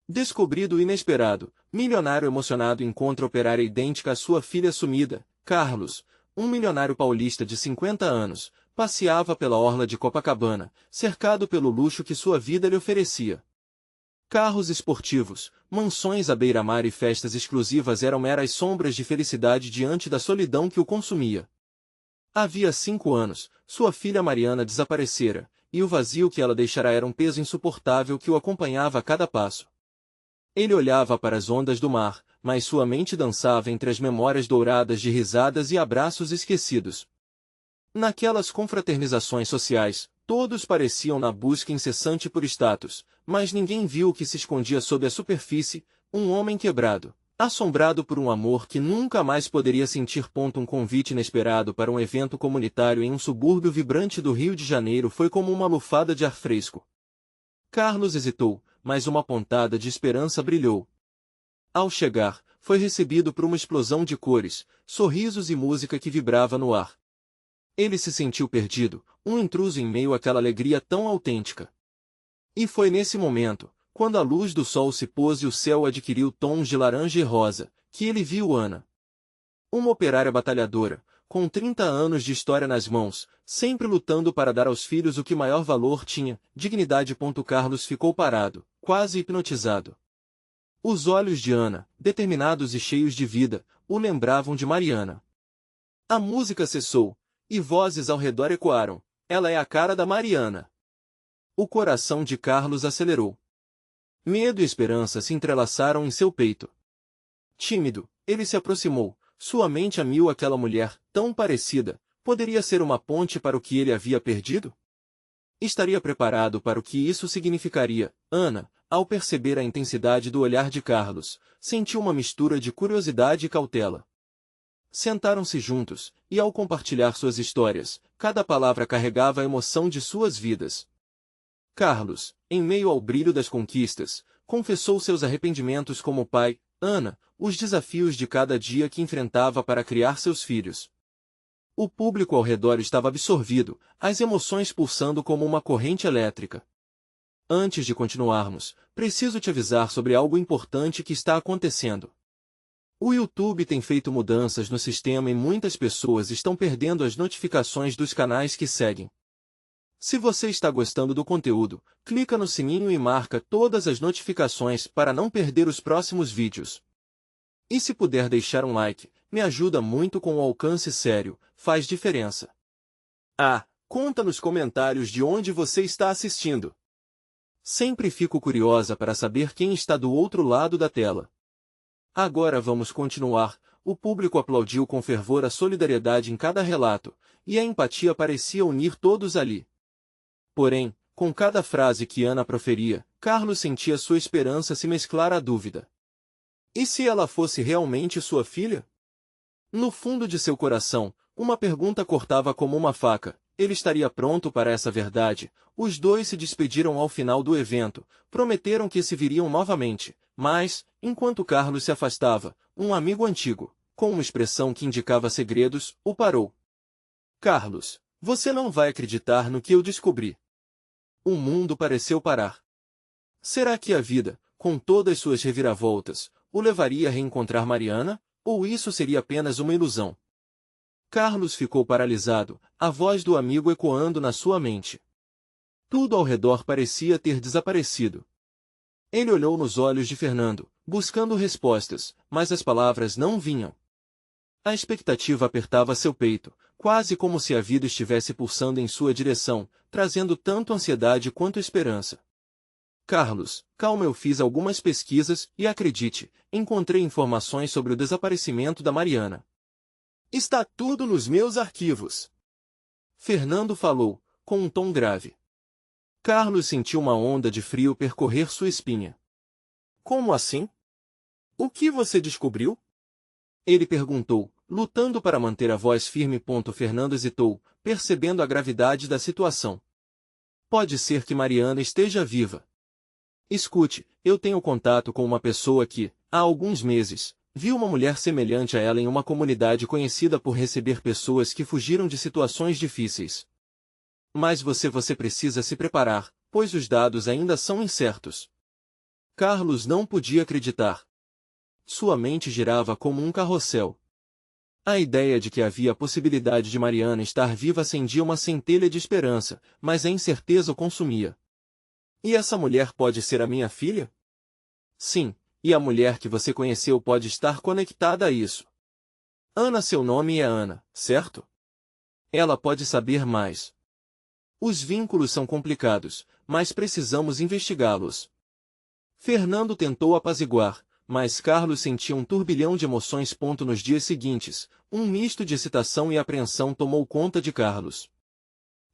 Descobrido o inesperado, milionário emocionado encontra operária idêntica à sua filha sumida. Carlos, um milionário paulista de 50 anos, passeava pela orla de Copacabana, cercado pelo luxo que sua vida lhe oferecia. Carros esportivos, mansões à beira-mar e festas exclusivas eram meras sombras de felicidade diante da solidão que o consumia. Havia 5 anos, sua filha Mariana desaparecera, e o vazio que ela deixara era um peso insuportável que o acompanhava a cada passo. Ele olhava para as ondas do mar, mas sua mente dançava entre as memórias douradas de risadas e abraços esquecidos. Naquelas confraternizações sociais, todos pareciam na busca incessante por status, mas ninguém viu o que se escondia sob a superfície, um homem quebrado, assombrado por um amor que nunca mais poderia sentir. Um convite inesperado para um evento comunitário em um subúrbio vibrante do Rio de Janeiro foi como uma lufada de ar fresco. Carlos hesitou, mas uma pontada de esperança brilhou. Ao chegar, foi recebido por uma explosão de cores, sorrisos e música que vibrava no ar. Ele se sentiu perdido, um intruso em meio àquela alegria tão autêntica. E foi nesse momento, quando a luz do sol se pôs e o céu adquiriu tons de laranja e rosa, que ele viu Ana. Uma operária batalhadora, com 30 anos de história nas mãos, sempre lutando para dar aos filhos o que maior valor tinha, dignidade. Carlos ficou parado, quase hipnotizado. Os olhos de Ana, determinados e cheios de vida, o lembravam de Mariana. A música cessou, e vozes ao redor ecoaram: ela é a cara da Mariana. O coração de Carlos acelerou. Medo e esperança se entrelaçaram em seu peito. Tímido, ele se aproximou, sua mente a mil. Aquela mulher, tão parecida, poderia ser uma ponte para o que ele havia perdido? Estaria preparado para o que isso significaria? Ana, ao perceber a intensidade do olhar de Carlos, sentiu uma mistura de curiosidade e cautela. Sentaram-se juntos, e ao compartilhar suas histórias, cada palavra carregava a emoção de suas vidas. Carlos, em meio ao brilho das conquistas, confessou seus arrependimentos como pai, Ana, os desafios de cada dia que enfrentava para criar seus filhos. O público ao redor estava absorvido, as emoções pulsando como uma corrente elétrica. Antes de continuarmos, preciso te avisar sobre algo importante que está acontecendo. O YouTube tem feito mudanças no sistema e muitas pessoas estão perdendo as notificações dos canais que seguem. Se você está gostando do conteúdo, clica no sininho e marca todas as notificações para não perder os próximos vídeos. E se puder deixar um like, me ajuda muito com o alcance sério, faz diferença. Conta nos comentários de onde você está assistindo. Sempre fico curiosa para saber quem está do outro lado da tela. Agora vamos continuar. O público aplaudiu com fervor a solidariedade em cada relato, e a empatia parecia unir todos ali. Porém, com cada frase que Ana proferia, Carlos sentia sua esperança se mesclar à dúvida. E se ela fosse realmente sua filha? No fundo de seu coração, uma pergunta cortava como uma faca. Ele estaria pronto para essa verdade. Os dois se despediram ao final do evento, prometeram que se viriam novamente, mas, enquanto Carlos se afastava, um amigo antigo, com uma expressão que indicava segredos, o parou. Carlos, você não vai acreditar no que eu descobri. O mundo pareceu parar. Será que a vida, com todas suas reviravoltas, o levaria a reencontrar Mariana, ou isso seria apenas uma ilusão? Carlos ficou paralisado, a voz do amigo ecoando na sua mente. Tudo ao redor parecia ter desaparecido. Ele olhou nos olhos de Fernando, buscando respostas, mas as palavras não vinham. A expectativa apertava seu peito, quase como se a vida estivesse pulsando em sua direção, trazendo tanto ansiedade quanto esperança. Carlos, calma, eu fiz algumas pesquisas e acredite, encontrei informações sobre o desaparecimento da Mariana. Está tudo nos meus arquivos. Fernando falou, com um tom grave. Carlos sentiu uma onda de frio percorrer sua espinha. Como assim? O que você descobriu? Ele perguntou, lutando para manter a voz firme. Fernando hesitou, percebendo a gravidade da situação. Pode ser que Mariana esteja viva. Escute, eu tenho contato com uma pessoa que, há alguns meses, viu uma mulher semelhante a ela em uma comunidade conhecida por receber pessoas que fugiram de situações difíceis. Mas você precisa se preparar, pois os dados ainda são incertos. Carlos não podia acreditar. Sua mente girava como um carrossel. A ideia de que havia a possibilidade de Mariana estar viva acendia uma centelha de esperança, mas a incerteza o consumia. E essa mulher pode ser a minha filha? Sim, e a mulher que você conheceu pode estar conectada a isso. Ana, seu nome é Ana, certo? Ela pode saber mais. Os vínculos são complicados, mas precisamos investigá-los. Fernando tentou apaziguar, mas Carlos sentia um turbilhão de emoções. Nos dias seguintes, um misto de excitação e apreensão tomou conta de Carlos.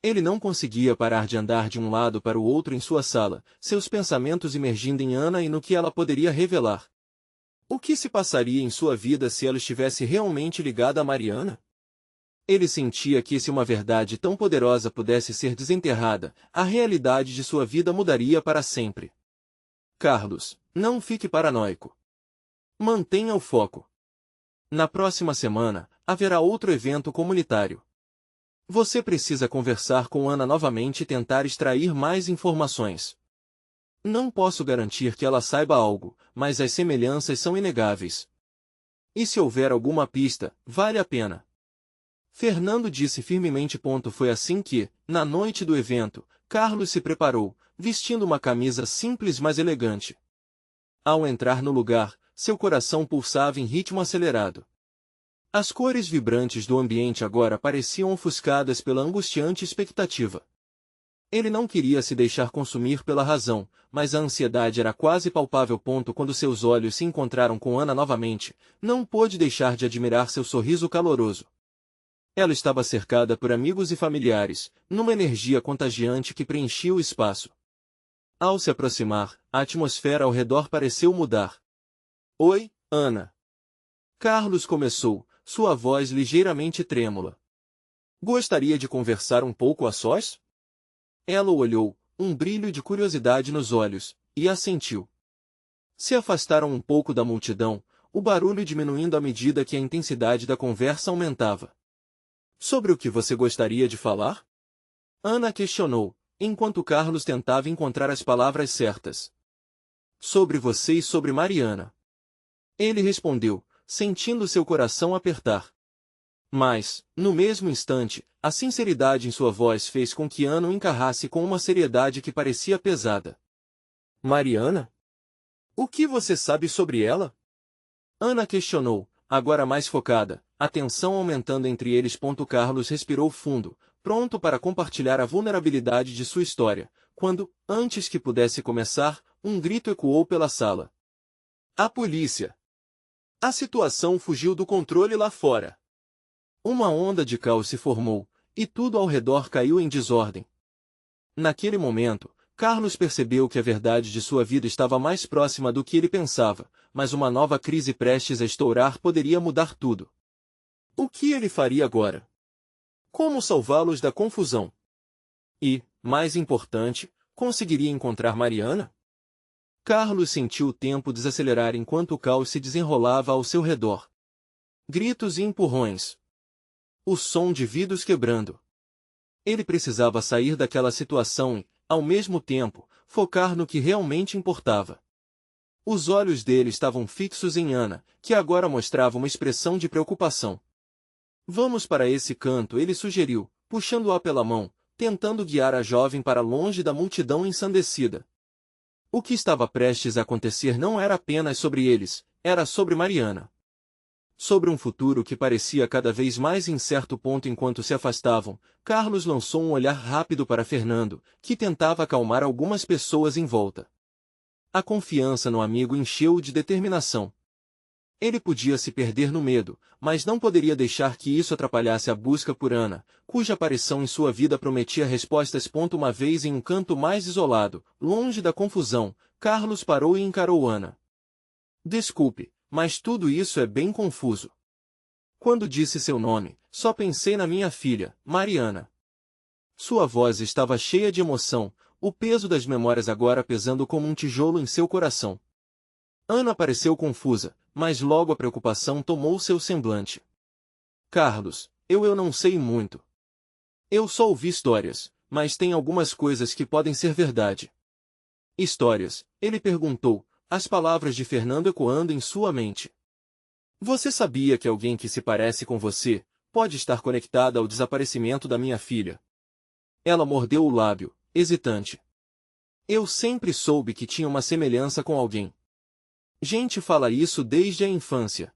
Ele não conseguia parar de andar de um lado para o outro em sua sala, seus pensamentos imergindo em Ana e no que ela poderia revelar. O que se passaria em sua vida se ela estivesse realmente ligada a Mariana? Ele sentia que se uma verdade tão poderosa pudesse ser desenterrada, a realidade de sua vida mudaria para sempre. Carlos, não fique paranoico. Mantenha o foco. Na próxima semana, haverá outro evento comunitário. Você precisa conversar com Ana novamente e tentar extrair mais informações. Não posso garantir que ela saiba algo, mas as semelhanças são inegáveis. E se houver alguma pista, vale a pena. Fernando disse firmemente. Foi assim que, na noite do evento, Carlos se preparou, vestindo uma camisa simples mas elegante. Ao entrar no lugar, seu coração pulsava em ritmo acelerado. As cores vibrantes do ambiente agora pareciam ofuscadas pela angustiante expectativa. Ele não queria se deixar consumir pela razão, mas a ansiedade era quase palpável. Quando seus olhos se encontraram com Ana novamente, não pôde deixar de admirar seu sorriso caloroso. Ela estava cercada por amigos e familiares, numa energia contagiante que preenchia o espaço. Ao se aproximar, a atmosfera ao redor pareceu mudar. Oi, Ana. Carlos começou, sua voz ligeiramente trêmula. Gostaria de conversar um pouco a sós? Ela o olhou, um brilho de curiosidade nos olhos, e assentiu. Se afastaram um pouco da multidão, o barulho diminuindo à medida que a intensidade da conversa aumentava. Sobre o que você gostaria de falar? Ana questionou, enquanto Carlos tentava encontrar as palavras certas. Sobre você e sobre Mariana. Ele respondeu, sentindo seu coração apertar. Mas, no mesmo instante, a sinceridade em sua voz fez com que Ana o encarrasse com uma seriedade que parecia pesada. Mariana? O que você sabe sobre ela? Ana questionou, agora mais focada, a tensão aumentando entre eles. Carlos respirou fundo, pronto para compartilhar a vulnerabilidade de sua história, quando, antes que pudesse começar, um grito ecoou pela sala. A polícia! A situação fugiu do controle lá fora. Uma onda de caos se formou, e tudo ao redor caiu em desordem. Naquele momento, Carlos percebeu que a verdade de sua vida estava mais próxima do que ele pensava, mas uma nova crise prestes a estourar poderia mudar tudo. O que ele faria agora? Como salvá-los da confusão? E, mais importante, conseguiria encontrar Mariana? Carlos sentiu o tempo desacelerar enquanto o caos se desenrolava ao seu redor. Gritos e empurrões. O som de vidros quebrando. Ele precisava sair daquela situação e, ao mesmo tempo, focar no que realmente importava. Os olhos dele estavam fixos em Ana, que agora mostrava uma expressão de preocupação. Vamos para esse canto, ele sugeriu, puxando-a pela mão, tentando guiar a jovem para longe da multidão ensandecida. O que estava prestes a acontecer não era apenas sobre eles, era sobre Mariana. Sobre um futuro que parecia cada vez mais incerto. Enquanto se afastavam, Carlos lançou um olhar rápido para Fernando, que tentava acalmar algumas pessoas em volta. A confiança no amigo encheu-o de determinação. Ele podia se perder no medo, mas não poderia deixar que isso atrapalhasse a busca por Ana, cuja aparição em sua vida prometia respostas. Uma vez em um canto mais isolado, longe da confusão, Carlos parou e encarou Ana. Desculpe, mas tudo isso é bem confuso. Quando disse seu nome, só pensei na minha filha, Mariana. Sua voz estava cheia de emoção, o peso das memórias agora pesando como um tijolo em seu coração. Ana pareceu confusa, mas logo a preocupação tomou seu semblante. Carlos, eu não sei muito. Eu só ouvi histórias, mas tem algumas coisas que podem ser verdade. Histórias? Ele perguntou, as palavras de Fernando ecoando em sua mente. Você sabia que alguém que se parece com você pode estar conectada ao desaparecimento da minha filha? Ela mordeu o lábio, hesitante. Eu sempre soube que tinha uma semelhança com alguém. Gente fala isso desde a infância.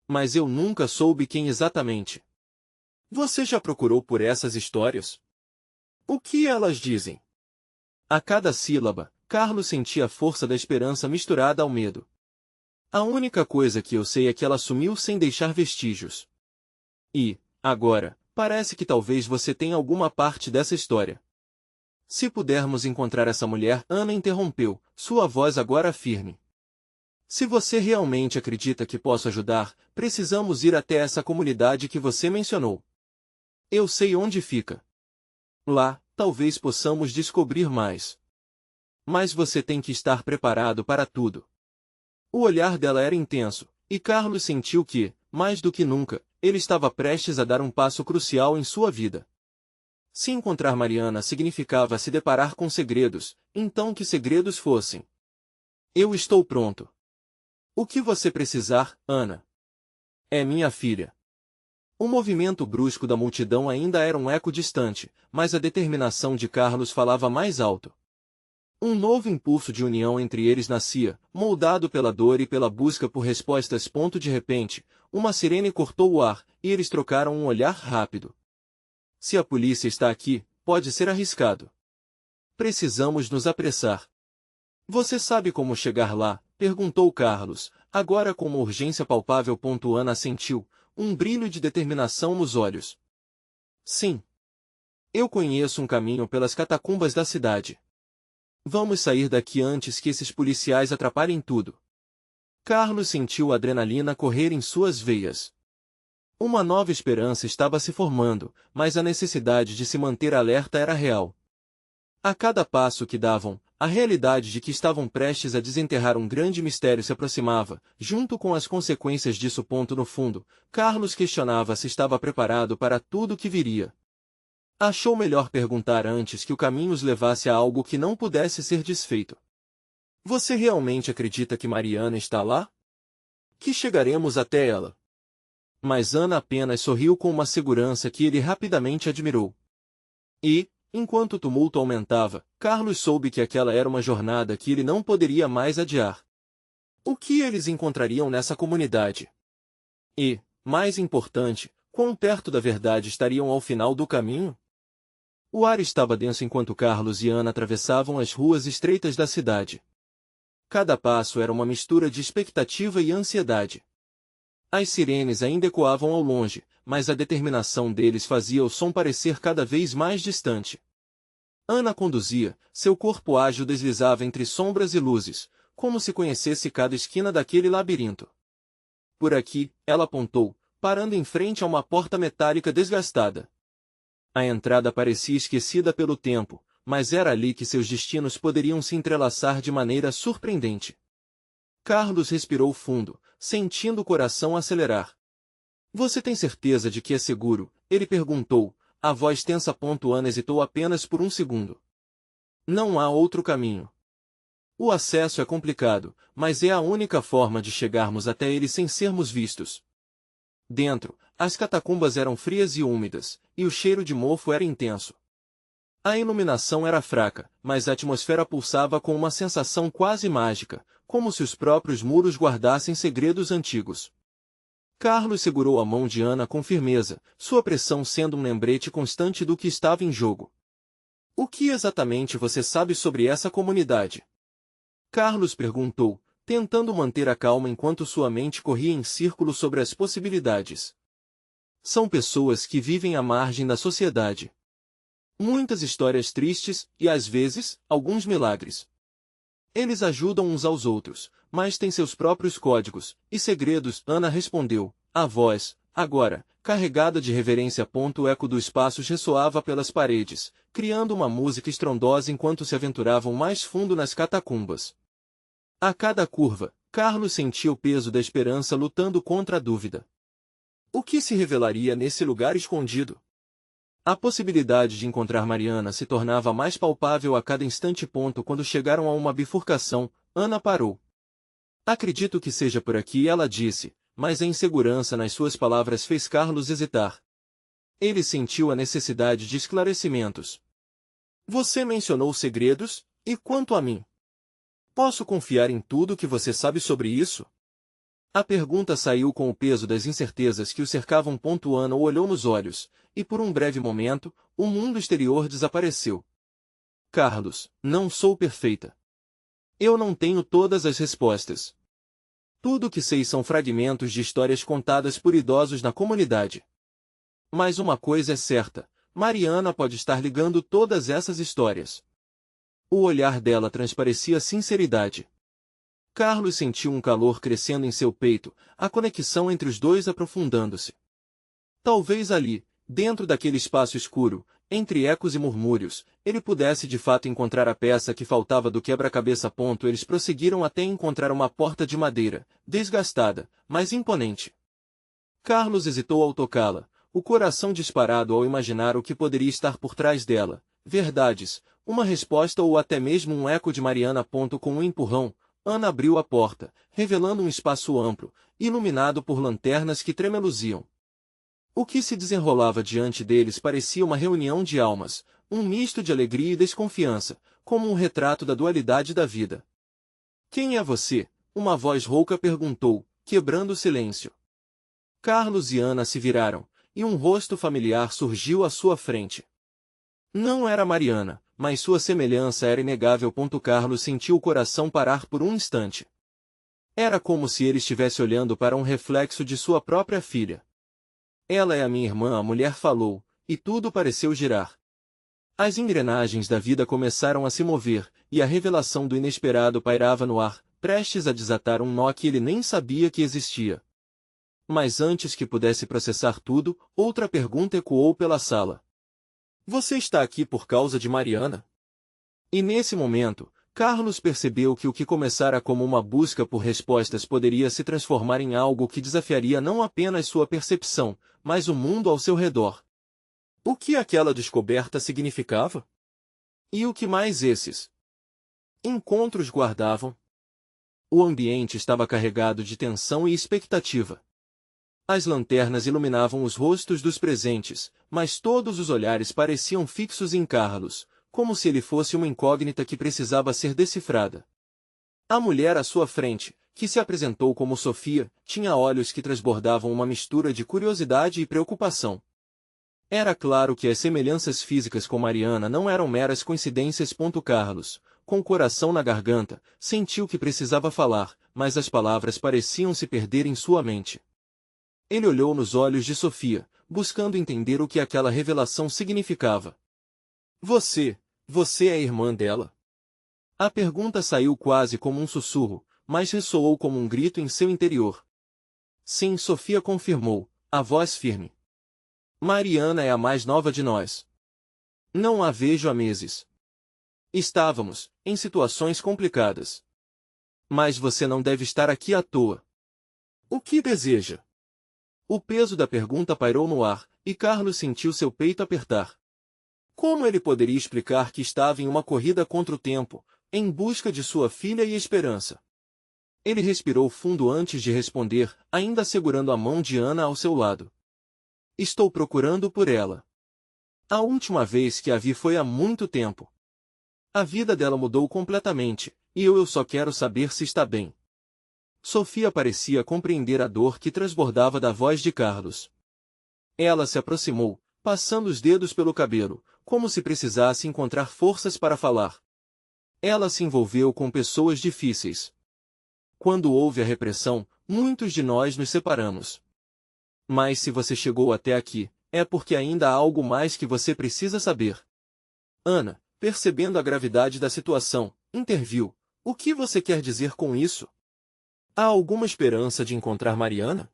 Mas eu nunca soube quem exatamente. Você já procurou por essas histórias? O que elas dizem? A cada sílaba, Carlos sentia a força da esperança misturada ao medo. A única coisa que eu sei é que ela sumiu sem deixar vestígios. E, agora, parece que talvez você tenha alguma parte dessa história. Se pudermos encontrar essa mulher, Ana interrompeu, sua voz agora firme. Se você realmente acredita que posso ajudar, precisamos ir até essa comunidade que você mencionou. Eu sei onde fica. Lá, talvez possamos descobrir mais. Mas você tem que estar preparado para tudo. O olhar dela era intenso, e Carlos sentiu que, mais do que nunca, ele estava prestes a dar um passo crucial em sua vida. Se encontrar Mariana significava se deparar com segredos, então que segredos fossem. Eu estou pronto. O que você precisar, Ana? É minha filha. O movimento brusco da multidão ainda era um eco distante, mas a determinação de Carlos falava mais alto. Um novo impulso de união entre eles nascia, moldado pela dor e pela busca por respostas. De repente, uma sirene cortou o ar, e eles trocaram um olhar rápido. Se a polícia está aqui, pode ser arriscado. Precisamos nos apressar. Você sabe como chegar lá? Perguntou Carlos, agora com uma urgência palpável. Ana sentiu, um brilho de determinação nos olhos. Sim. Eu conheço um caminho pelas catacumbas da cidade. Vamos sair daqui antes que esses policiais atrapalhem tudo. Carlos sentiu a adrenalina correr em suas veias. Uma nova esperança estava se formando, mas a necessidade de se manter alerta era real. A cada passo que davam, a realidade de que estavam prestes a desenterrar um grande mistério se aproximava, junto com as consequências disso. No fundo, Carlos questionava se estava preparado para tudo o que viria. Achou melhor perguntar antes que o caminho os levasse a algo que não pudesse ser desfeito. Você realmente acredita que Mariana está lá? Que chegaremos até ela? Mas Ana apenas sorriu com uma segurança que ele rapidamente admirou. E, enquanto o tumulto aumentava, Carlos soube que aquela era uma jornada que ele não poderia mais adiar. O que eles encontrariam nessa comunidade? E, mais importante, quão perto da verdade estariam ao final do caminho? O ar estava denso enquanto Carlos e Ana atravessavam as ruas estreitas da cidade. Cada passo era uma mistura de expectativa e ansiedade. As sirenes ainda ecoavam ao longe, mas a determinação deles fazia o som parecer cada vez mais distante. Ana conduzia, seu corpo ágil deslizava entre sombras e luzes, como se conhecesse cada esquina daquele labirinto. Por aqui, ela apontou, parando em frente a uma porta metálica desgastada. A entrada parecia esquecida pelo tempo, mas era ali que seus destinos poderiam se entrelaçar de maneira surpreendente. Carlos respirou fundo, sentindo o coração acelerar. Você tem certeza de que é seguro? Ele perguntou, a voz tensa. Ana hesitou apenas por um segundo. Não há outro caminho. O acesso é complicado, mas é a única forma de chegarmos até ele sem sermos vistos. Dentro, as catacumbas eram frias e úmidas, e o cheiro de mofo era intenso. A iluminação era fraca, mas a atmosfera pulsava com uma sensação quase mágica, como se os próprios muros guardassem segredos antigos. Carlos segurou a mão de Ana com firmeza, sua pressão sendo um lembrete constante do que estava em jogo. O que exatamente você sabe sobre essa comunidade? Carlos perguntou, tentando manter a calma enquanto sua mente corria em círculos sobre as possibilidades. São pessoas que vivem à margem da sociedade. Muitas histórias tristes e, às vezes, alguns milagres. Eles ajudam uns aos outros, mas têm seus próprios códigos e segredos. Ana respondeu, a voz, agora, carregada de reverência. O eco dos passos ressoava pelas paredes, criando uma música estrondosa enquanto se aventuravam mais fundo nas catacumbas. A cada curva, Carlos sentia o peso da esperança lutando contra a dúvida. O que se revelaria nesse lugar escondido? A possibilidade de encontrar Mariana se tornava mais palpável a cada instante. Quando chegaram a uma bifurcação, Ana parou. Acredito que seja por aqui, ela disse, mas a insegurança nas suas palavras fez Carlos hesitar. Ele sentiu a necessidade de esclarecimentos. Você mencionou segredos, e quanto a mim? Posso confiar em tudo que você sabe sobre isso? A pergunta saiu com o peso das incertezas que o cercavam. Ana o olhou nos olhos, e por um breve momento, o mundo exterior desapareceu. Carlos, não sou perfeita. Eu não tenho todas as respostas. Tudo o que sei são fragmentos de histórias contadas por idosos na comunidade. Mas uma coisa é certa, Mariana pode estar ligando todas essas histórias. O olhar dela transparecia sinceridade. Carlos sentiu um calor crescendo em seu peito, a conexão entre os dois aprofundando-se. Talvez ali, dentro daquele espaço escuro, entre ecos e murmúrios, ele pudesse de fato encontrar a peça que faltava do quebra-cabeça. Eles prosseguiram até encontrar uma porta de madeira, desgastada, mas imponente. Carlos hesitou ao tocá-la, o coração disparado ao imaginar o que poderia estar por trás dela. Verdades, uma resposta ou até mesmo um eco de Mariana. Com um empurrão, Ana abriu a porta, revelando um espaço amplo, iluminado por lanternas que tremeluziam. O que se desenrolava diante deles parecia uma reunião de almas, um misto de alegria e desconfiança, como um retrato da dualidade da vida. Quem é você? Uma voz rouca perguntou, quebrando o silêncio. Carlos e Ana se viraram, e um rosto familiar surgiu à sua frente. Não era Mariana, mas sua semelhança era inegável. Carlos sentiu o coração parar por um instante. Era como se ele estivesse olhando para um reflexo de sua própria filha. Ela é a minha irmã, a mulher falou, e tudo pareceu girar. As engrenagens da vida começaram a se mover, e a revelação do inesperado pairava no ar, prestes a desatar um nó que ele nem sabia que existia. Mas antes que pudesse processar tudo, outra pergunta ecoou pela sala. Você está aqui por causa de Mariana? E nesse momento, Carlos percebeu que o que começara como uma busca por respostas poderia se transformar em algo que desafiaria não apenas sua percepção, mas o mundo ao seu redor. O que aquela descoberta significava? E o que mais esses encontros guardavam? O ambiente estava carregado de tensão e expectativa. As lanternas iluminavam os rostos dos presentes, mas todos os olhares pareciam fixos em Carlos, como se ele fosse uma incógnita que precisava ser decifrada. A mulher à sua frente, que se apresentou como Sofia, tinha olhos que transbordavam uma mistura de curiosidade e preocupação. Era claro que as semelhanças físicas com Mariana não eram meras coincidências. Carlos, com o coração na garganta, sentiu que precisava falar, mas as palavras pareciam se perder em sua mente. Ele olhou nos olhos de Sofia, buscando entender o que aquela revelação significava. Você é irmã dela? A pergunta saiu quase como um sussurro, mas ressoou como um grito em seu interior. Sim, Sofia confirmou, a voz firme. Mariana é a mais nova de nós. Não a vejo há meses. Estávamos, em situações complicadas. Mas você não deve estar aqui à toa. O que deseja? O peso da pergunta pairou no ar, e Carlos sentiu seu peito apertar. Como ele poderia explicar que estava em uma corrida contra o tempo, em busca de sua filha e esperança? Ele respirou fundo antes de responder, ainda segurando a mão de Ana ao seu lado. Estou procurando por ela. A última vez que a vi foi há muito tempo. A vida dela mudou completamente, e eu só quero saber se está bem. Sofia parecia compreender a dor que transbordava da voz de Carlos. Ela se aproximou, passando os dedos pelo cabelo, como se precisasse encontrar forças para falar. Ela se envolveu com pessoas difíceis. Quando houve a repressão, muitos de nós nos separamos. Mas se você chegou até aqui, é porque ainda há algo mais que você precisa saber. Ana, percebendo a gravidade da situação, interviu. O que você quer dizer com isso? Há alguma esperança de encontrar Mariana?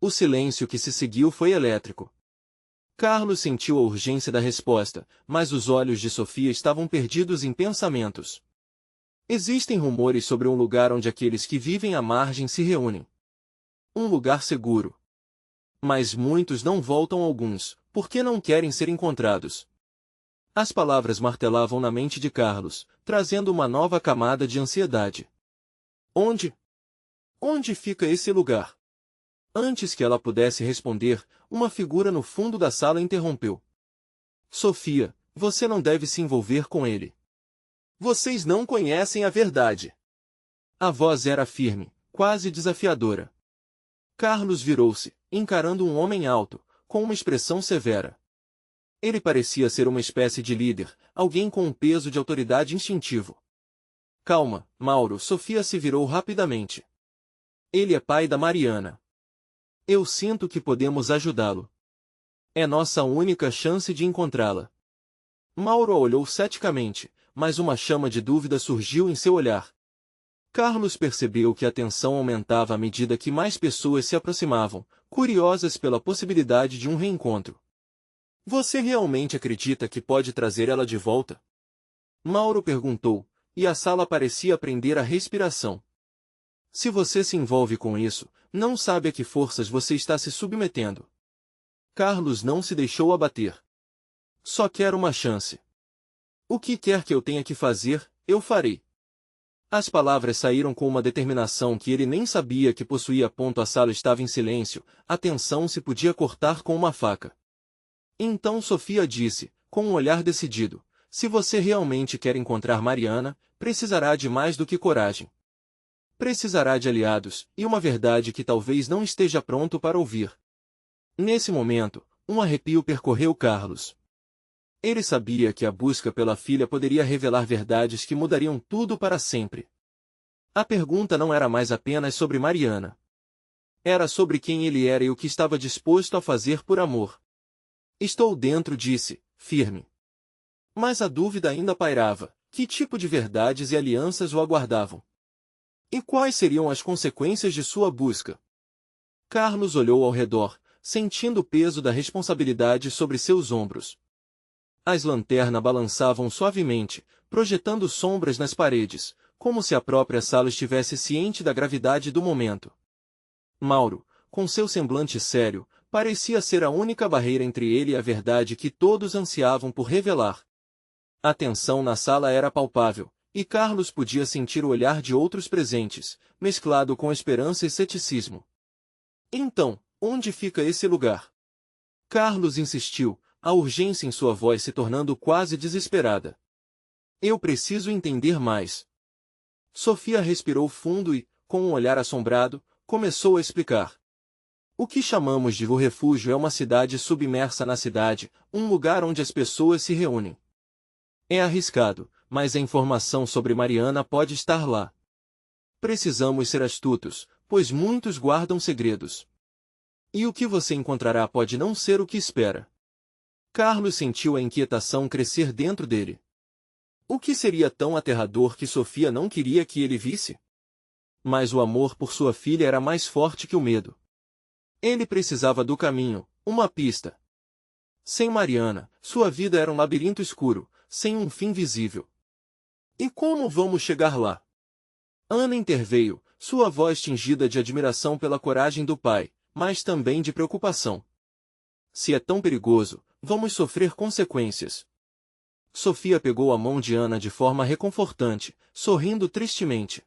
O silêncio que se seguiu foi elétrico. Carlos sentiu a urgência da resposta, mas os olhos de Sofia estavam perdidos em pensamentos. Existem rumores sobre um lugar onde aqueles que vivem à margem se reúnem. Um lugar seguro. Mas muitos não voltam, alguns, porque não querem ser encontrados. As palavras martelavam na mente de Carlos, trazendo uma nova camada de ansiedade. Onde? Onde fica esse lugar? Antes que ela pudesse responder, uma figura no fundo da sala interrompeu. Sofia, você não deve se envolver com ele. Vocês não conhecem a verdade. A voz era firme, quase desafiadora. Carlos virou-se, encarando um homem alto, com uma expressão severa. Ele parecia ser uma espécie de líder, alguém com um peso de autoridade instintivo. Calma, Mauro. Sofia se virou rapidamente. Ele é pai da Mariana. Eu sinto que podemos ajudá-lo. É nossa única chance de encontrá-la. Mauro a olhou ceticamente, mas uma chama de dúvida surgiu em seu olhar. Carlos percebeu que a tensão aumentava à medida que mais pessoas se aproximavam, curiosas pela possibilidade de um reencontro. Você realmente acredita que pode trazer ela de volta? Mauro perguntou, e a sala parecia prender a respiração. Se você se envolve com isso, não sabe a que forças você está se submetendo. Carlos não se deixou abater. Só quero uma chance. O que quer que eu tenha que fazer, eu farei. As palavras saíram com uma determinação que ele nem sabia que possuía. A sala estava em silêncio, a tensão se podia cortar com uma faca. Então Sofia disse, com um olhar decidido, se você realmente quer encontrar Mariana, precisará de mais do que coragem. Precisará de aliados, e uma verdade que talvez não esteja pronto para ouvir. Nesse momento, um arrepio percorreu Carlos. Ele sabia que a busca pela filha poderia revelar verdades que mudariam tudo para sempre. A pergunta não era mais apenas sobre Mariana. Era sobre quem ele era e o que estava disposto a fazer por amor. Estou dentro, disse, firme. Mas a dúvida ainda pairava. Que tipo de verdades e alianças o aguardavam? E quais seriam as consequências de sua busca? Carlos olhou ao redor, sentindo o peso da responsabilidade sobre seus ombros. As lanternas balançavam suavemente, projetando sombras nas paredes, como se a própria sala estivesse ciente da gravidade do momento. Mauro, com seu semblante sério, parecia ser a única barreira entre ele e a verdade que todos ansiavam por revelar. A tensão na sala era palpável, e Carlos podia sentir o olhar de outros presentes, mesclado com esperança e ceticismo. Então, onde fica esse lugar? Carlos insistiu, a urgência em sua voz se tornando quase desesperada. Eu preciso entender mais. Sofia respirou fundo e, com um olhar assombrado, começou a explicar. O que chamamos de O Refúgio é uma cidade submersa na cidade, um lugar onde as pessoas se reúnem. É arriscado, mas a informação sobre Mariana pode estar lá. Precisamos ser astutos, pois muitos guardam segredos. E o que você encontrará pode não ser o que espera. Carlos sentiu a inquietação crescer dentro dele. O que seria tão aterrador que Sofia não queria que ele visse? Mas o amor por sua filha era mais forte que o medo. Ele precisava do caminho, uma pista. Sem Mariana, sua vida era um labirinto escuro, sem um fim visível. E como vamos chegar lá? Ana interveio, sua voz tingida de admiração pela coragem do pai, mas também de preocupação. Se é tão perigoso, vamos sofrer consequências. Sofia pegou a mão de Ana de forma reconfortante, sorrindo tristemente.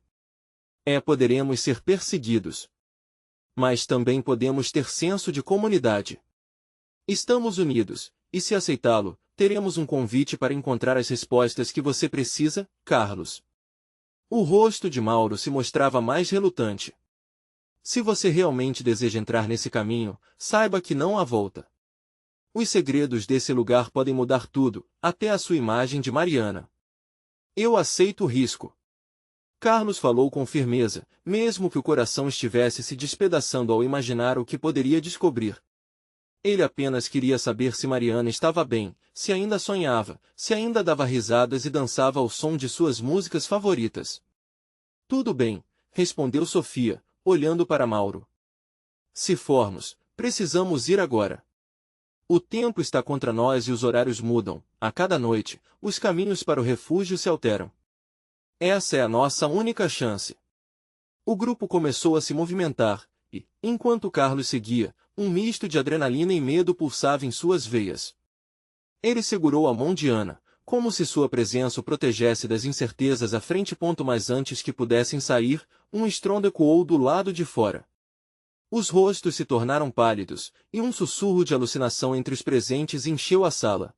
Poderemos ser perseguidos. Mas também podemos ter senso de comunidade. Estamos unidos, e se aceitá-lo, teremos um convite para encontrar as respostas que você precisa, Carlos. O rosto de Mauro se mostrava mais relutante. Se você realmente deseja entrar nesse caminho, saiba que não há volta. Os segredos desse lugar podem mudar tudo, até a sua imagem de Mariana. Eu aceito o risco. Carlos falou com firmeza, mesmo que o coração estivesse se despedaçando ao imaginar o que poderia descobrir. Ele apenas queria saber se Mariana estava bem, se ainda sonhava, se ainda dava risadas e dançava ao som de suas músicas favoritas. Tudo bem, respondeu Sofia, olhando para Mauro. Se formos, precisamos ir agora. O tempo está contra nós e os horários mudam. A cada noite, os caminhos para o refúgio se alteram. Essa é a nossa única chance. O grupo começou a se movimentar, e, enquanto Carlos seguia, um misto de adrenalina e medo pulsava em suas veias. Ele segurou a mão de Ana, Como se sua presença o protegesse das incertezas à frente. Mas antes que pudessem sair, um estrondo ecoou do lado de fora. Os rostos se tornaram pálidos, e um sussurro de alucinação entre os presentes encheu a sala.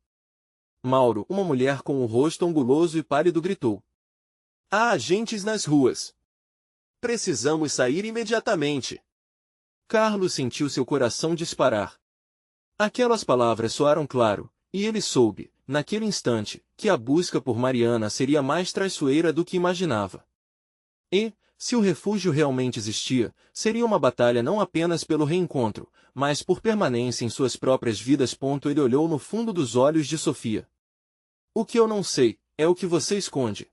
Mauro, uma mulher com o rosto anguloso e pálido, gritou. Há agentes nas ruas. Precisamos sair imediatamente. Carlos sentiu seu coração disparar. Aquelas palavras soaram claro, e ele soube, naquele instante, que a busca por Mariana seria mais traiçoeira do que imaginava. E, se o refúgio realmente existia, seria uma batalha não apenas pelo reencontro, mas por permanência em suas próprias vidas. Ele olhou no fundo dos olhos de Sofia. O que eu não sei, é o que você esconde.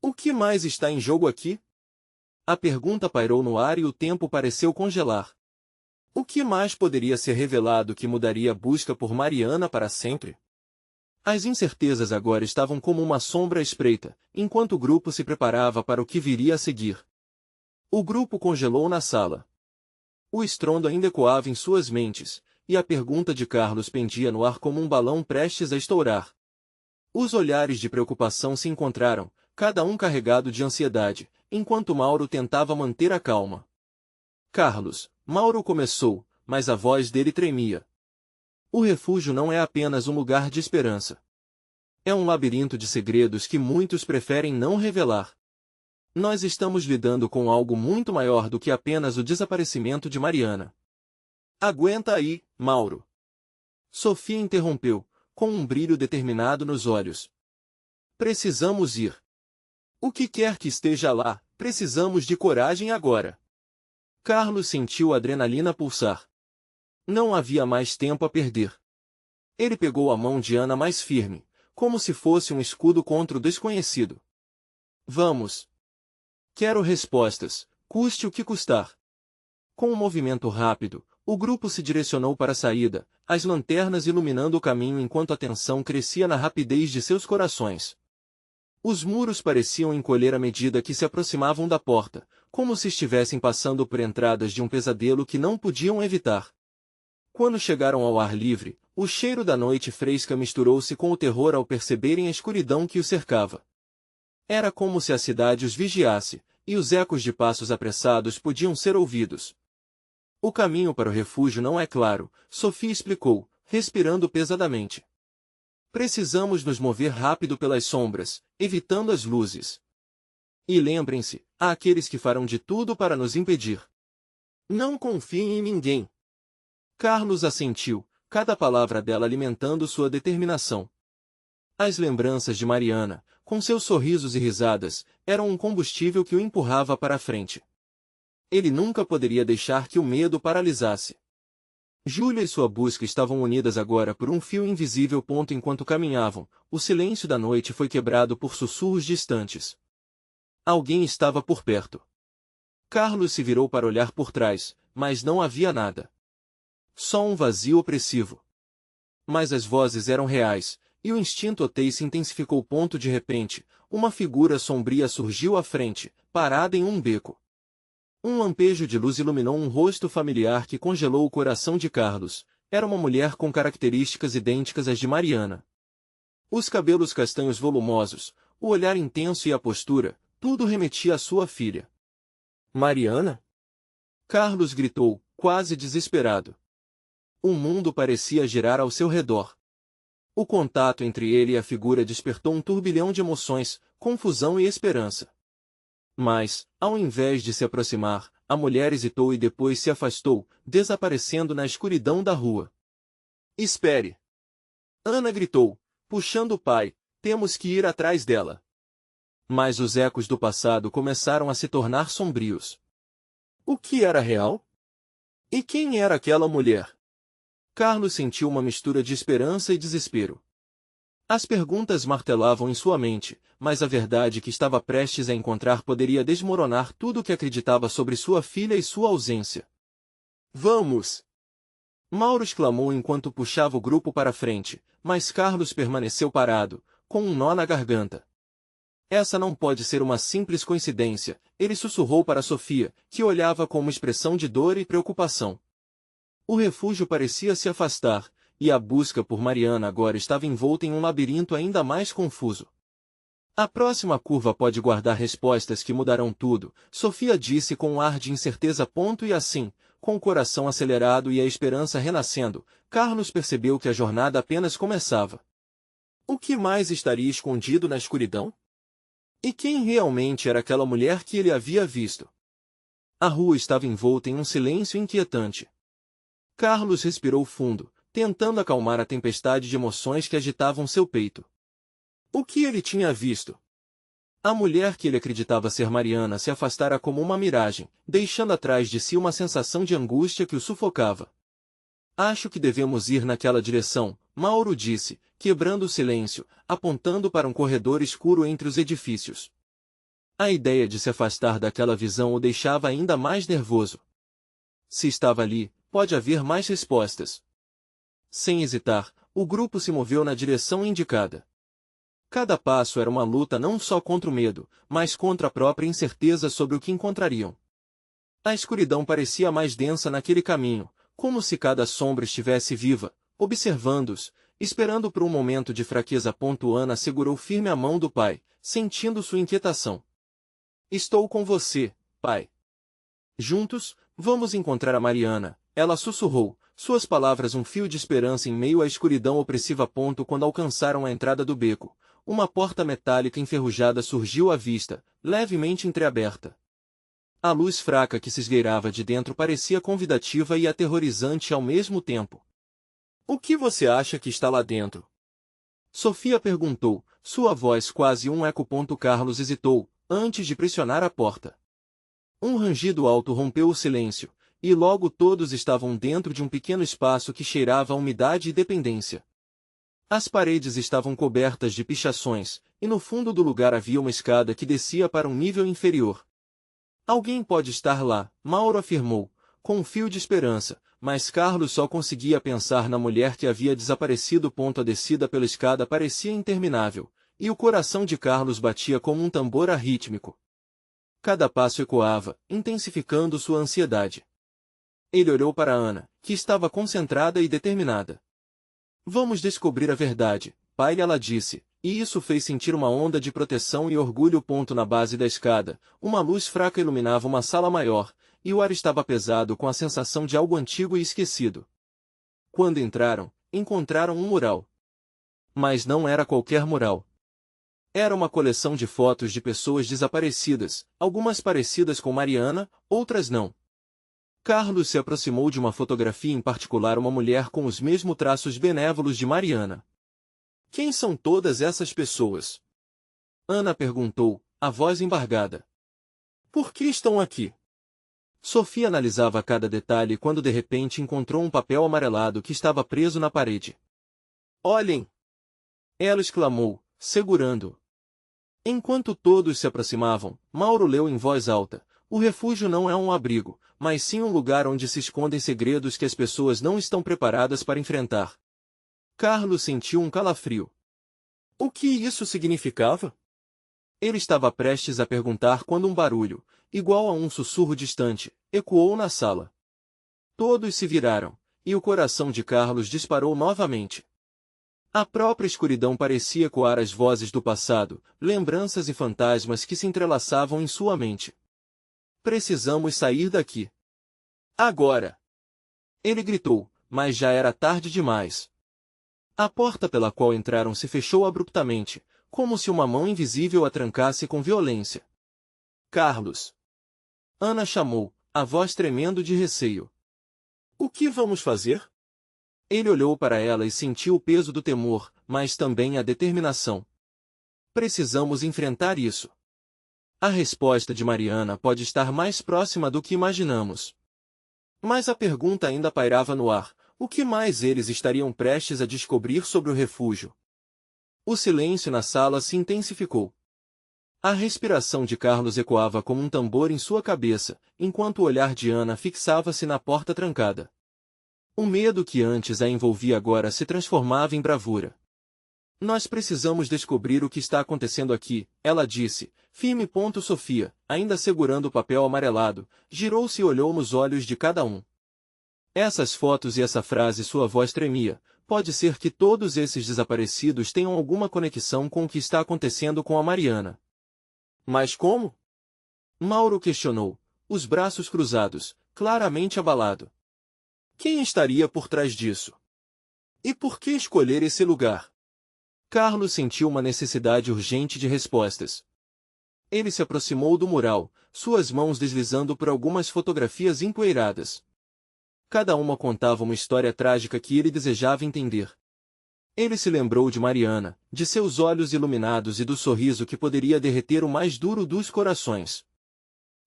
O que mais está em jogo aqui? A pergunta pairou no ar e o tempo pareceu congelar. O que mais poderia ser revelado que mudaria a busca por Mariana para sempre? As incertezas agora estavam como uma sombra à espreita, enquanto o grupo se preparava para o que viria a seguir. O grupo congelou na sala. O estrondo ainda ecoava em suas mentes, e a pergunta de Carlos pendia no ar como um balão prestes a estourar. Os olhares de preocupação se encontraram, cada um carregado de ansiedade, enquanto Mauro tentava manter a calma. Carlos, Mauro começou, mas a voz dele tremia. O refúgio não é apenas um lugar de esperança. É um labirinto de segredos que muitos preferem não revelar. Nós estamos lidando com algo muito maior do que apenas o desaparecimento de Mariana. Aguenta aí, Mauro. Sofia interrompeu, com um brilho determinado nos olhos. Precisamos ir. O que quer que esteja lá, precisamos de coragem agora. Carlos sentiu a adrenalina pulsar. Não havia mais tempo a perder. Ele pegou a mão de Ana mais firme, como se fosse um escudo contra o desconhecido. Vamos. Quero respostas, custe o que custar. Com um movimento rápido, o grupo se direcionou para a saída, as lanternas iluminando o caminho enquanto a tensão crescia na rapidez de seus corações. Os muros pareciam encolher à medida que se aproximavam da porta, como se estivessem passando por entradas de um pesadelo que não podiam evitar. Quando chegaram ao ar livre, o cheiro da noite fresca misturou-se com o terror ao perceberem a escuridão que os cercava. Era como se a cidade os vigiasse, e os ecos de passos apressados podiam ser ouvidos. O caminho para o refúgio não é claro, Sofia explicou, respirando pesadamente. Precisamos nos mover rápido pelas sombras, evitando as luzes. E lembrem-se, há aqueles que farão de tudo para nos impedir. Não confiem em ninguém. Carlos assentiu, cada palavra dela alimentando sua determinação. As lembranças de Mariana, com seus sorrisos e risadas, eram um combustível que o empurrava para a frente. Ele nunca poderia deixar que o medo paralisasse. Júlia e sua busca estavam unidas agora por um fio invisível. Enquanto caminhavam, o silêncio da noite foi quebrado por sussurros distantes. Alguém estava por perto. Carlos se virou para olhar por trás, mas não havia nada. Só um vazio opressivo. Mas as vozes eram reais, e o instinto Otei se intensificou. De repente, uma figura sombria surgiu à frente, parada em um beco. Um lampejo de luz iluminou um rosto familiar que congelou o coração de Carlos. Era uma mulher com características idênticas às de Mariana. Os cabelos castanhos volumosos, o olhar intenso e a postura, tudo remetia à sua filha. Mariana? Carlos gritou, quase desesperado. O mundo parecia girar ao seu redor. O contato entre ele e a figura despertou um turbilhão de emoções, confusão e esperança. Mas, ao invés de se aproximar, a mulher hesitou e depois se afastou, desaparecendo na escuridão da rua. Espere! Ana gritou, puxando o pai, temos que ir atrás dela. Mas os ecos do passado começaram a se tornar sombrios. O que era real? E quem era aquela mulher? Carlos sentiu uma mistura de esperança e desespero. As perguntas martelavam em sua mente, mas a verdade que estava prestes a encontrar poderia desmoronar tudo o que acreditava sobre sua filha e sua ausência. Vamos! Mauro exclamou enquanto puxava o grupo para frente, mas Carlos permaneceu parado, com um nó na garganta. Essa não pode ser uma simples coincidência, ele sussurrou para Sofia, que olhava com uma expressão de dor e preocupação. O refúgio parecia se afastar, e a busca por Mariana agora estava envolta em um labirinto ainda mais confuso. A próxima curva pode guardar respostas que mudarão tudo, Sofia disse com um ar de incerteza. E assim, com o coração acelerado e a esperança renascendo, Carlos percebeu que a jornada apenas começava. O que mais estaria escondido na escuridão? E quem realmente era aquela mulher que ele havia visto? A rua estava envolta em um silêncio inquietante. Carlos respirou fundo, tentando acalmar a tempestade de emoções que agitavam seu peito. O que ele tinha visto? A mulher que ele acreditava ser Mariana se afastara como uma miragem, deixando atrás de si uma sensação de angústia que o sufocava. Acho que devemos ir naquela direção, Mauro disse, quebrando o silêncio, apontando para um corredor escuro entre os edifícios. A ideia de se afastar daquela visão o deixava ainda mais nervoso. Se estava ali, pode haver mais respostas. Sem hesitar, o grupo se moveu na direção indicada. Cada passo era uma luta não só contra o medo, mas contra a própria incerteza sobre o que encontrariam. A escuridão parecia mais densa naquele caminho, como se cada sombra estivesse viva, observando-os, esperando por um momento de fraqueza. Ana segurou firme a mão do pai, sentindo sua inquietação. Estou com você, pai. Juntos, vamos encontrar a Mariana, ela sussurrou, suas palavras um fio de esperança em meio à escuridão opressiva. Quando alcançaram a entrada do beco, uma porta metálica enferrujada surgiu à vista, levemente entreaberta. A luz fraca que se esgueirava de dentro parecia convidativa e aterrorizante ao mesmo tempo. O que você acha que está lá dentro? Sofia perguntou, sua voz quase um eco. Carlos hesitou, antes de pressionar a porta. Um rangido alto rompeu o silêncio, e logo todos estavam dentro de um pequeno espaço que cheirava a umidade e dependência. As paredes estavam cobertas de pichações, e no fundo do lugar havia uma escada que descia para um nível inferior. Alguém pode estar lá, Mauro afirmou, com um fio de esperança, mas Carlos só conseguia pensar na mulher que havia desaparecido. A descida pela escada parecia interminável, e o coração de Carlos batia como um tambor arrítmico. Cada passo ecoava, intensificando sua ansiedade. Ele olhou para Ana, que estava concentrada e determinada. Vamos descobrir a verdade, pai, ela disse, e isso fez sentir uma onda de proteção e orgulho. Na base da escada, uma luz fraca iluminava uma sala maior, e o ar estava pesado com a sensação de algo antigo e esquecido. Quando encontraram um mural. Mas não era qualquer mural. Era uma coleção de fotos de pessoas desaparecidas, algumas parecidas com Mariana, outras não. Carlos se aproximou de uma fotografia em particular, uma mulher com os mesmos traços benévolos de Mariana. Quem são todas essas pessoas? Ana perguntou, a voz embargada. Por que estão aqui? Sofia analisava cada detalhe quando de repente encontrou um papel amarelado que estava preso na parede. Olhem! Ela exclamou, segurando-o. Enquanto todos se aproximavam, Mauro leu em voz alta. O refúgio não é um abrigo, mas sim um lugar onde se escondem segredos que as pessoas não estão preparadas para enfrentar. Carlos sentiu um calafrio. O que isso significava? Ele estava prestes a perguntar quando um barulho, igual a um sussurro distante, ecoou na sala. Todos se viraram, e o coração de Carlos disparou novamente. A própria escuridão parecia ecoar as vozes do passado, lembranças e fantasmas que se entrelaçavam em sua mente. Precisamos sair daqui. Agora! Ele gritou, mas já era tarde demais. A porta pela qual entraram se fechou abruptamente, como se uma mão invisível a trancasse com violência. Carlos! Ana chamou, a voz tremendo de receio. O que vamos fazer? Ele olhou para ela e sentiu o peso do temor, mas também a determinação. Precisamos enfrentar isso. A resposta de Mariana pode estar mais próxima do que imaginamos. Mas a pergunta ainda pairava no ar. O que mais eles estariam prestes a descobrir sobre o refúgio? O silêncio na sala se intensificou. A respiração de Carlos ecoava como um tambor em sua cabeça, enquanto o olhar de Ana fixava-se na porta trancada. O medo que antes a envolvia agora se transformava em bravura. Nós precisamos descobrir o que está acontecendo aqui, ela disse, firme. Sofia, ainda segurando o papel amarelado, girou-se e olhou nos olhos de cada um. Essas fotos e essa frase, sua voz tremia, Pode ser que todos esses desaparecidos tenham alguma conexão com o que está acontecendo com a Mariana. Mas como? Mauro questionou, os braços cruzados, claramente abalado. Quem estaria por trás disso? E por que escolher esse lugar? Carlos sentiu uma necessidade urgente de respostas. Ele se aproximou do mural, suas mãos deslizando por algumas fotografias empoeiradas. Cada uma contava uma história trágica que ele desejava entender. Ele se lembrou de Mariana, de seus olhos iluminados e do sorriso que poderia derreter o mais duro dos corações.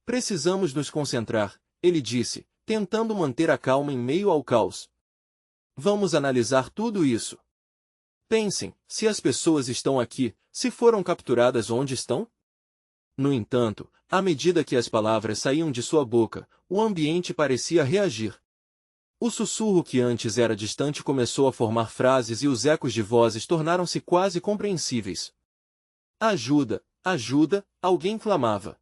Precisamos nos concentrar, ele disse, tentando manter a calma em meio ao caos. Vamos analisar tudo isso. Pensem, se as pessoas estão aqui, se foram capturadas, onde estão? No entanto, à medida que as palavras saíam de sua boca, o ambiente parecia reagir. O sussurro que antes era distante começou a formar frases e os ecos de vozes tornaram-se quase compreensíveis. Ajuda, ajuda, alguém clamava.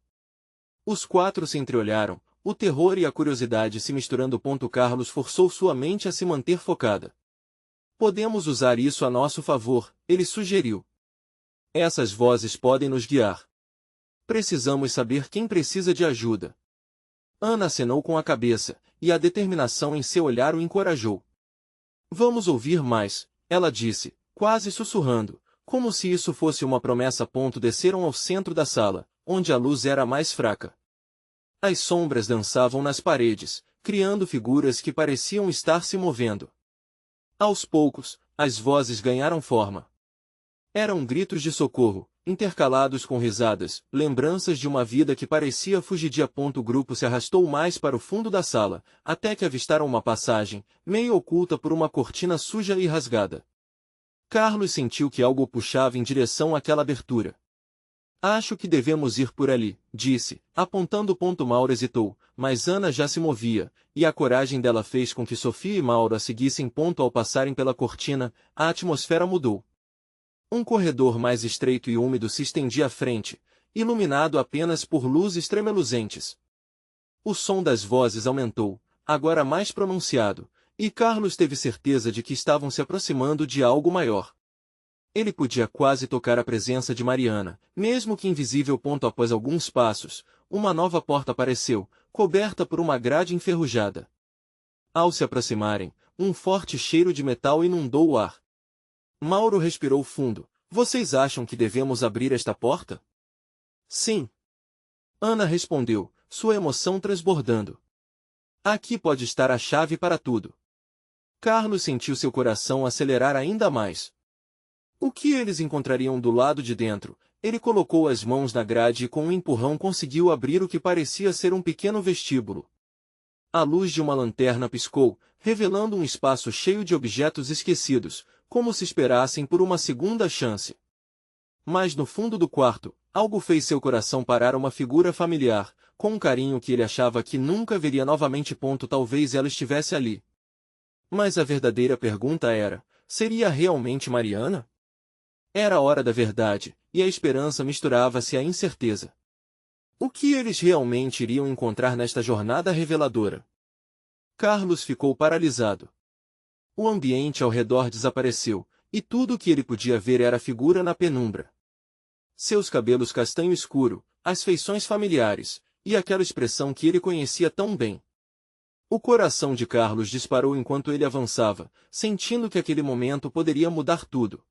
Os quatro se entreolharam, o terror e a curiosidade se misturando. Carlos forçou sua mente a se manter focada. Podemos usar isso a nosso favor, ele sugeriu. Essas vozes podem nos guiar. Precisamos saber quem precisa de ajuda. Ana acenou com a cabeça, e a determinação em seu olhar o encorajou. Vamos ouvir mais, ela disse, quase sussurrando, como se isso fosse uma promessa. Desceram ao centro da sala, onde a luz era mais fraca. As sombras dançavam nas paredes, criando figuras que pareciam estar se movendo. Aos poucos, as vozes ganharam forma. Eram gritos de socorro, intercalados com risadas, lembranças de uma vida que parecia fugidia. O grupo se arrastou mais para o fundo da sala, até que avistaram uma passagem, meio oculta por uma cortina suja e rasgada. Carlos sentiu que algo o puxava em direção àquela abertura. Acho que devemos ir por ali, disse, apontando. Mauro hesitou, mas Ana já se movia, e a coragem dela fez com que Sofia e Mauro a seguissem. Ao passarem pela cortina, a atmosfera mudou. Um corredor mais estreito e úmido se estendia à frente, iluminado apenas por luzes tremeluzentes. O som das vozes aumentou, agora mais pronunciado, e Carlos teve certeza de que estavam se aproximando de algo maior. Ele podia quase tocar a presença de Mariana, mesmo que invisível. Após alguns passos, uma nova porta apareceu, coberta por uma grade enferrujada. Ao se aproximarem, um forte cheiro de metal inundou o ar. Mauro respirou fundo. Vocês acham que devemos abrir esta porta? Sim. Ana respondeu, sua emoção transbordando. Aqui pode estar a chave para tudo. Carlos sentiu seu coração acelerar ainda mais. O que eles encontrariam do lado de dentro? Ele colocou as mãos na grade e com um empurrão conseguiu abrir o que parecia ser um pequeno vestíbulo. A luz de uma lanterna piscou, revelando um espaço cheio de objetos esquecidos, como se esperassem por uma segunda chance. Mas no fundo do quarto, algo fez seu coração parar. Uma figura familiar, com um carinho que ele achava que nunca veria novamente. Talvez ela estivesse ali. Mas a verdadeira pergunta era, seria realmente Mariana? Era a hora da verdade, e a esperança misturava-se à incerteza. O que eles realmente iriam encontrar nesta jornada reveladora? Carlos ficou paralisado. O ambiente ao redor desapareceu, e tudo o que ele podia ver era a figura na penumbra. Seus cabelos castanho escuro, as feições familiares, e aquela expressão que ele conhecia tão bem. O coração de Carlos disparou enquanto ele avançava, sentindo que aquele momento poderia mudar tudo.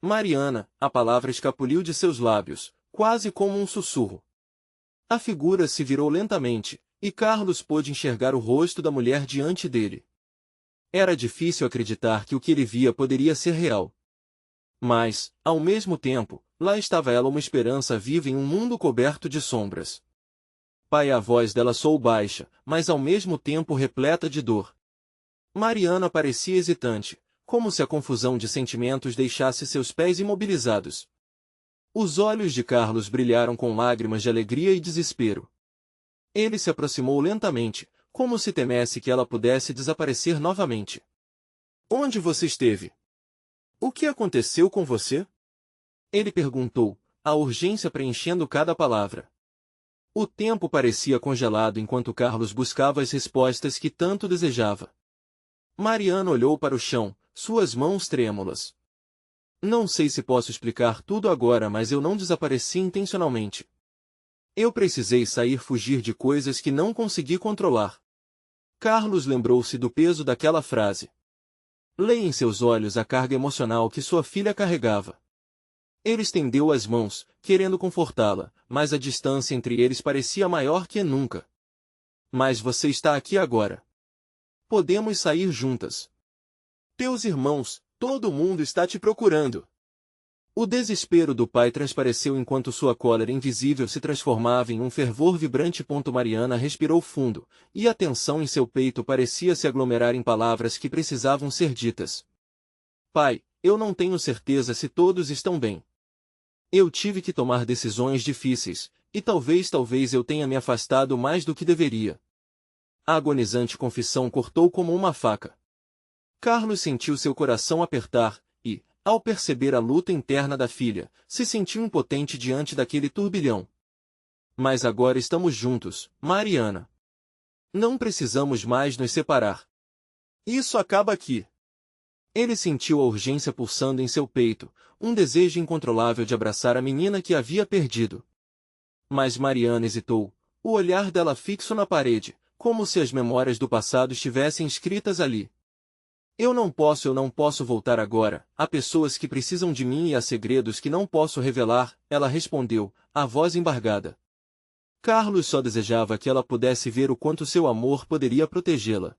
Mariana, a palavra escapuliu de seus lábios, quase como um sussurro. A figura se virou lentamente, e Carlos pôde enxergar o rosto da mulher diante dele. Era difícil acreditar que o que ele via poderia ser real. Mas, ao mesmo tempo, lá estava ela, uma esperança viva em um mundo coberto de sombras. Pai, a voz dela soou baixa, mas ao mesmo tempo repleta de dor. Mariana parecia hesitante, como se a confusão de sentimentos deixasse seus pés imobilizados. Os olhos de Carlos brilharam com lágrimas de alegria e desespero. Ele se aproximou lentamente, como se temesse que ela pudesse desaparecer novamente. Onde você esteve? O que aconteceu com você? Ele perguntou, a urgência preenchendo cada palavra. O tempo parecia congelado enquanto Carlos buscava as respostas que tanto desejava. Mariana olhou para o chão, suas mãos trêmulas. Não sei se posso explicar tudo agora, mas eu não desapareci intencionalmente. Eu precisei fugir de coisas que não consegui controlar. Carlos lembrou-se do peso daquela frase. Leia em seus olhos a carga emocional que sua filha carregava. Ele estendeu as mãos, querendo confortá-la, mas a distância entre eles parecia maior que nunca. Mas você está aqui agora. Podemos sair juntas. Teus irmãos, todo mundo está te procurando. O desespero do pai transpareceu enquanto sua cólera invisível se transformava em um fervor vibrante. Mariana respirou fundo, e a tensão em seu peito parecia se aglomerar em palavras que precisavam ser ditas. Pai, eu não tenho certeza se todos estão bem. Eu tive que tomar decisões difíceis, e talvez eu tenha me afastado mais do que deveria. A agonizante confissão cortou como uma faca. Carlos sentiu seu coração apertar, e, ao perceber a luta interna da filha, se sentiu impotente diante daquele turbilhão. Mas agora estamos juntos, Mariana. Não precisamos mais nos separar. Isso acaba aqui. Ele sentiu a urgência pulsando em seu peito, um desejo incontrolável de abraçar a menina que havia perdido. Mas Mariana hesitou, o olhar dela fixo na parede, como se as memórias do passado estivessem escritas ali. Eu não posso voltar agora, há pessoas que precisam de mim e há segredos que não posso revelar, ela respondeu, a voz embargada. Carlos só desejava que ela pudesse ver o quanto seu amor poderia protegê-la.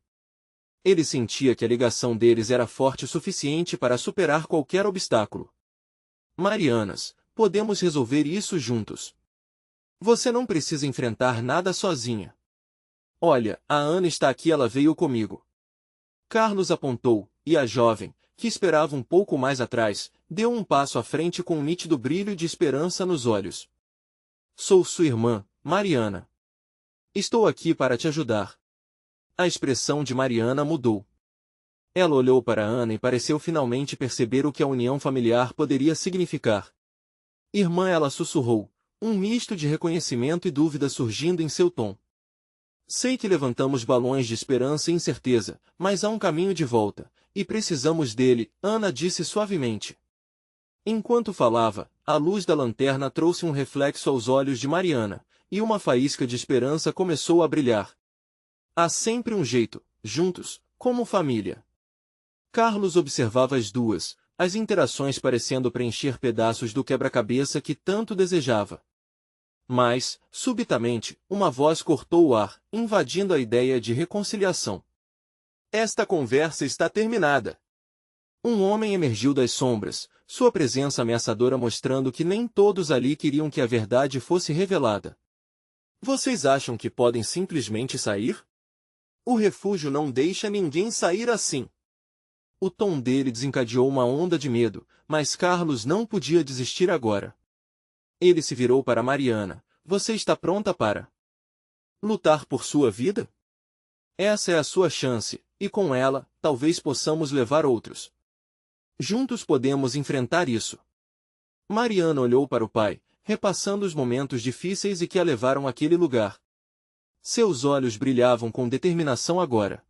Ele sentia que a ligação deles era forte o suficiente para superar qualquer obstáculo. Marianas, podemos resolver isso juntos. Você não precisa enfrentar nada sozinha. Olha, a Ana está aqui, ela veio comigo. Carlos apontou, e a jovem, que esperava um pouco mais atrás, deu um passo à frente com um nítido brilho de esperança nos olhos. Sou sua irmã, Mariana. Estou aqui para te ajudar. A expressão de Mariana mudou. Ela olhou para Ana e pareceu finalmente perceber o que a união familiar poderia significar. Irmã, ela sussurrou, um misto de reconhecimento e dúvida surgindo em seu tom. Sei que levantamos balões de esperança e incerteza, mas há um caminho de volta, e precisamos dele, Ana disse suavemente. Enquanto falava, a luz da lanterna trouxe um reflexo aos olhos de Mariana, e uma faísca de esperança começou a brilhar. Há sempre um jeito, juntos, como família. Carlos observava as duas, as interações parecendo preencher pedaços do quebra-cabeça que tanto desejava. Mas, subitamente, uma voz cortou o ar, invadindo a ideia de reconciliação. Esta conversa está terminada. Um homem emergiu das sombras, sua presença ameaçadora mostrando que nem todos ali queriam que a verdade fosse revelada. Vocês acham que podem simplesmente sair? O refúgio não deixa ninguém sair assim. O tom dele desencadeou uma onda de medo, mas Carlos não podia desistir agora. Ele se virou para Mariana. Você está pronta para lutar por sua vida? Essa é a sua chance, e com ela, talvez possamos levar outros. Juntos podemos enfrentar isso. Mariana olhou para o pai, repassando os momentos difíceis e que a levaram àquele lugar. Seus olhos brilhavam com determinação agora.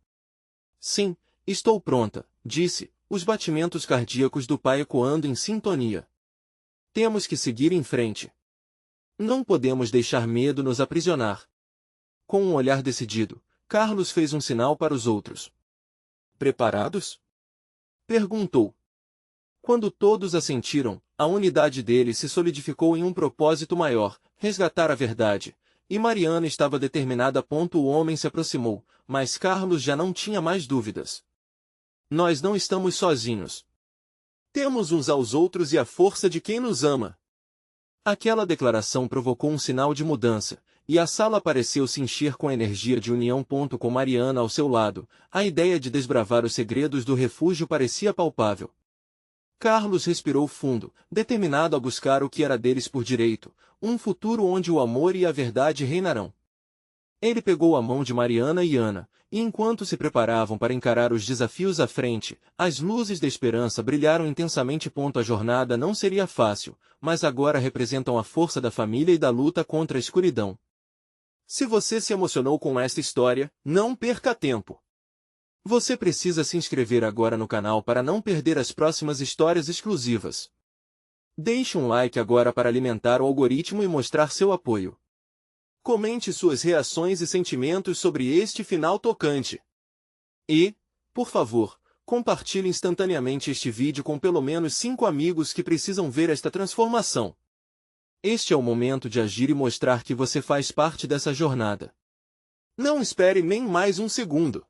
Sim, estou pronta, disse, os batimentos cardíacos do pai ecoando em sintonia. Temos que seguir em frente. Não podemos deixar medo nos aprisionar. Com um olhar decidido, Carlos fez um sinal para os outros. Preparados? Perguntou. Quando todos assentiram, a unidade dele se solidificou em um propósito maior, resgatar a verdade. E Mariana estava determinada. O homem se aproximou, mas Carlos já não tinha mais dúvidas. Nós não estamos sozinhos. Temos uns aos outros e a força de quem nos ama. Aquela declaração provocou um sinal de mudança, e a sala pareceu se encher com a energia de união. Com Mariana ao seu lado, a ideia de desbravar os segredos do refúgio parecia palpável. Carlos respirou fundo, determinado a buscar o que era deles por direito, um futuro onde o amor e a verdade reinarão. Ele pegou a mão de Mariana e Ana, e enquanto se preparavam para encarar os desafios à frente, as luzes da esperança brilharam intensamente. A jornada não seria fácil, mas agora representam a força da família e da luta contra a escuridão. Se você se emocionou com esta história, não perca tempo. Você precisa se inscrever agora no canal para não perder as próximas histórias exclusivas. Deixe um like agora para alimentar o algoritmo e mostrar seu apoio. Comente suas reações e sentimentos sobre este final tocante. E, por favor, compartilhe instantaneamente este vídeo com pelo menos 5 amigos que precisam ver esta transformação. Este é o momento de agir e mostrar que você faz parte dessa jornada. Não espere nem mais um segundo.